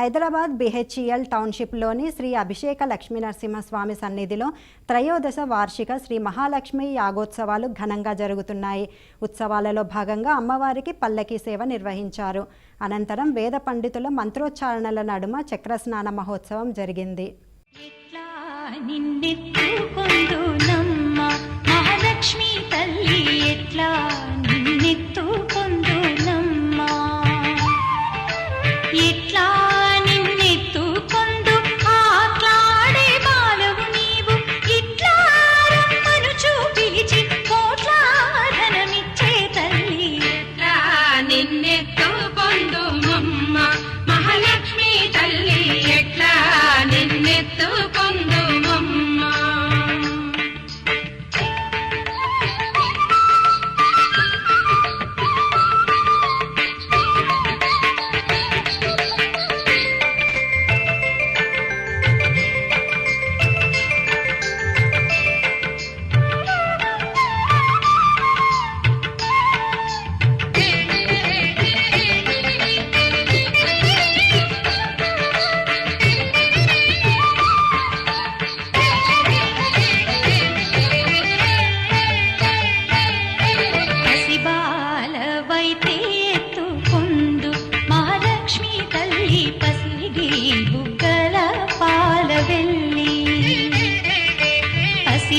Hyderabad BHEL టౌన్షిప్లోని Shri అభిషేక లక్ష్మీనరసింహస్వామి సన్నిధిలో త్రయోదశ వార్షిక శ్రీ మహాలక్ష్మి యాగోత్సవాలు ఘనంగా జరుగుతున్నాయి. ఉత్సవాలలో భాగంగా అమ్మవారికి పల్లకీ సేవ నిర్వహించారు. అనంతరం వేద పండితుల మంత్రోచ్చారణల నడుమ చక్రస్నాన మహోత్సవం జరిగింది.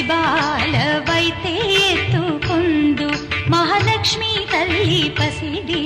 బాలవైతే ఎత్తుకుందు మహాలక్ష్మి తల్లి పసిడి